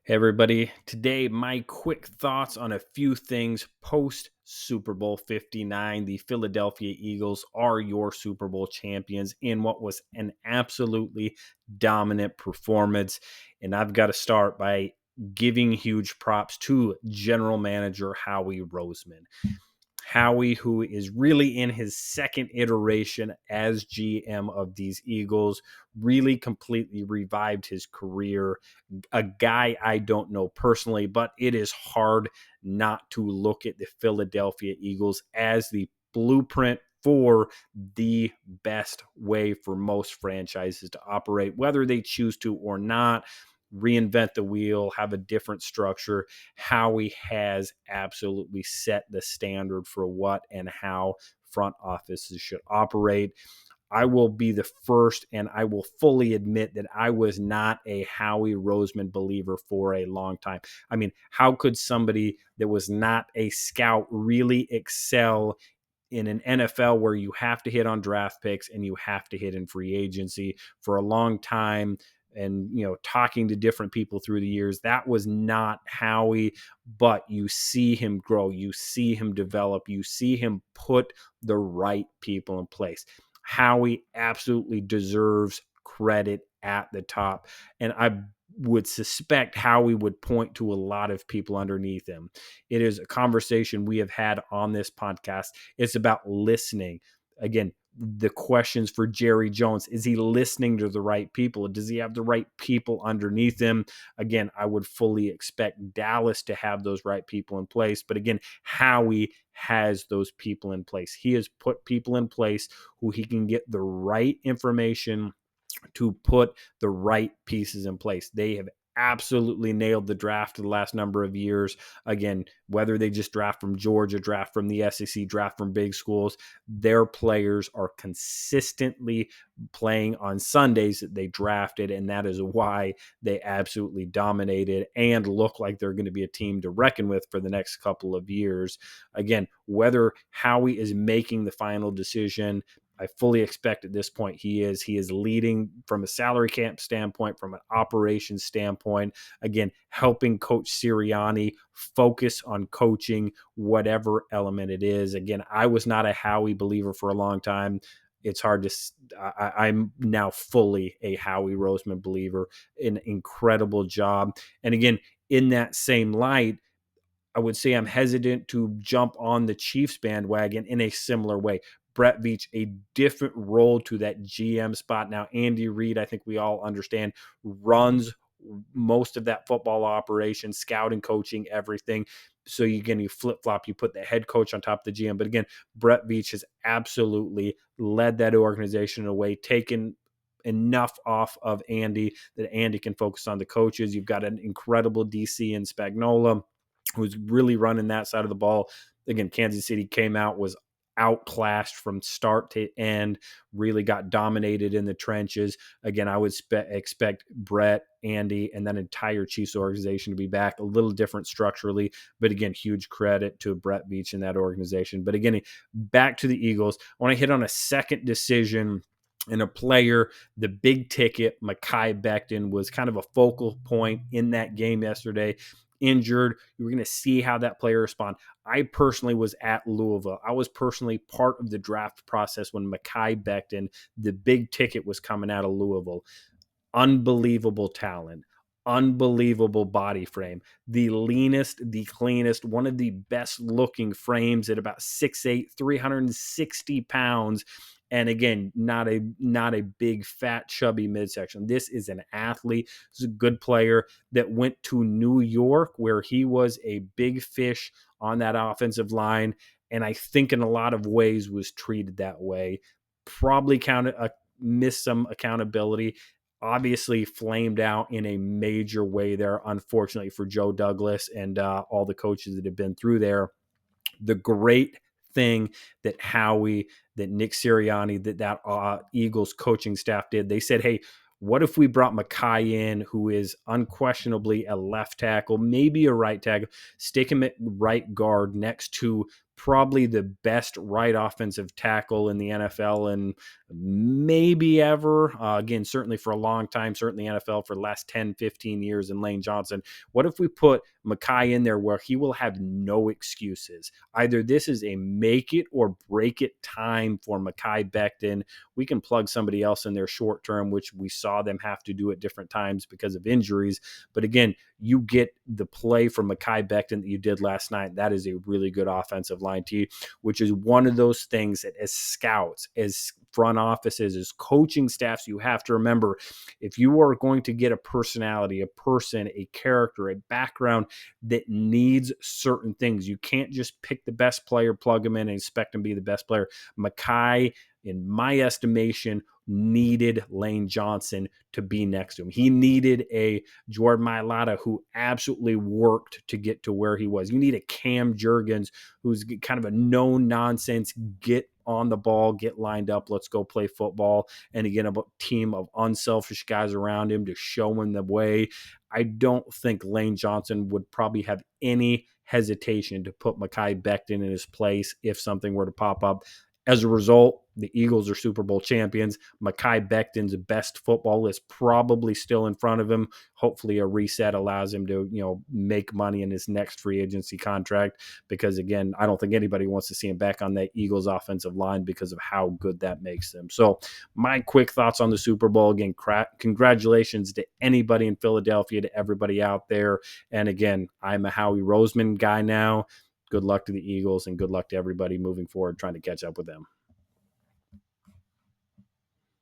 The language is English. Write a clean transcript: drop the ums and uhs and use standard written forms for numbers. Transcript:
Hey everybody, today my quick thoughts on a few things post Super Bowl 59. The Philadelphia Eagles are your Super Bowl champions in what was an absolutely dominant performance. And I've got to start by giving huge props to General Manager Howie Roseman. Howie, who is really in his second iteration as GM of these Eagles, really completely revived his career. A guy I don't know personally, but it is hard not to look at the Philadelphia Eagles as the blueprint for the best way for most franchises to operate, whether they choose to or not. Reinvent the wheel, have a different structure. Howie has absolutely set the standard for what and how front offices should operate. I will be the first and I will fully admit that I was not a Howie Roseman believer for a long time. I mean, how could somebody that was not a scout really excel in an NFL where you have to hit on draft picks and you have to hit in free agency? For a long time, and talking to different people through the years, that was not Howie. But you see him grow, you see him develop, you see him put the right people in place. Howie absolutely deserves credit at the top, and I would suspect Howie would point to a lot of people underneath him. It is a conversation we have had on this podcast. It's about listening. Again, the questions for Jerry Jones: is he listening to the right people? Does he have the right people underneath him? Again, I would fully expect Dallas to have those right people in place. But again, Howie has those people in place. He has put people in place who he can get the right information to put the right pieces in place. They have absolutely nailed the draft the last number of years. Again, whether they just draft from Georgia, draft from the SEC, draft from big schools, their players are consistently playing on Sundays that they drafted, and that is why they absolutely dominated and look like they're going to be a team to reckon with for the next couple of years. Again, whether Howie is making the final decision, I fully expect at this point he is leading from a salary cap standpoint, from an operations standpoint. Again, helping Coach Sirianni focus on coaching whatever element it is. Again, I was not a Howie believer for a long time. It's hard to. I'm now fully a Howie Roseman believer. An incredible job, and again, in that same light, I would say I'm hesitant to jump on the Chiefs bandwagon in a similar way. Brett Veach, a different role to that GM spot. Now, Andy Reid, I think we all understand, runs most of that football operation, scouting, coaching, everything. So you flip-flop, you put the head coach on top of the GM. But again, Brett Veach has absolutely led that organization in a way, taken enough off of Andy that Andy can focus on the coaches. You've got an incredible DC in Spagnuolo, who's really running that side of the ball. Again, Kansas City came out, was outclassed from start to end, really got dominated in the trenches. Again, I would expect Brett, Andy, and that entire Chiefs organization to be back, a little different structurally, but again, huge credit to Brett Veach and that organization. But again, back to the Eagles, I want to hit on a second decision and a player. The big ticket, Mekhi Becton, was kind of a focal point in that game yesterday. Injured. You were going to see how that player respond. I personally was at Louisville. I was personally part of the draft process when Mekhi Becton, the big ticket, was coming out of Louisville. Unbelievable talent, unbelievable body frame, the leanest, the cleanest, one of the best looking frames at about 6'8", 360 pounds. And again, not a big, fat, chubby midsection. This is an athlete. This is a good player that went to New York, where he was a big fish on that offensive line, and I think in a lot of ways was treated that way. Probably missed some accountability. Obviously flamed out in a major way there, unfortunately for Joe Douglas and all the coaches that have been through there. The great thing that Nick Sirianni, that Eagles coaching staff did, they said, hey, what if we brought Mekhi in, who is unquestionably a left tackle, maybe a right tackle, stick him at right guard next to probably the best right offensive tackle in the NFL and maybe ever. Again, certainly for a long time, certainly NFL for the last 10, 15 years in Lane Johnson. What if we put Mekhi in there where he will have no excuses? Either this is a make it or break it time for Mekhi Becton. We can plug somebody else in there short term, which we saw them have to do at different times because of injuries. But again, you get the play from Mekhi Becton that you did last night. That is a really good offensive line to you, which is one of those things that as scouts, as front offices, as coaching staffs, you have to remember, if you are going to get a personality, a person, a character, a background that needs certain things, you can't just pick the best player, plug him in, and expect him to be the best player. Mekhi, in my estimation, needed Lane Johnson to be next to him. He needed a Jordan Mailata who absolutely worked to get to where he was. You need a Cam Jurgens who's kind of a no nonsense, get on the ball, get lined up, let's go play football. And again, a team of unselfish guys around him to show him the way. I don't think Lane Johnson would probably have any hesitation to put Mekhi Becton in his place if something were to pop up. As a result, the Eagles are Super Bowl champions. Mekhi Becton's best football is probably still in front of him. Hopefully a reset allows him to, make money in his next free agency contract because, again, I don't think anybody wants to see him back on that Eagles offensive line because of how good that makes them. So my quick thoughts on the Super Bowl. Again, congratulations to anybody in Philadelphia, to everybody out there. And again, I'm a Howie Roseman guy now. Good luck to the Eagles and good luck to everybody moving forward trying to catch up with them.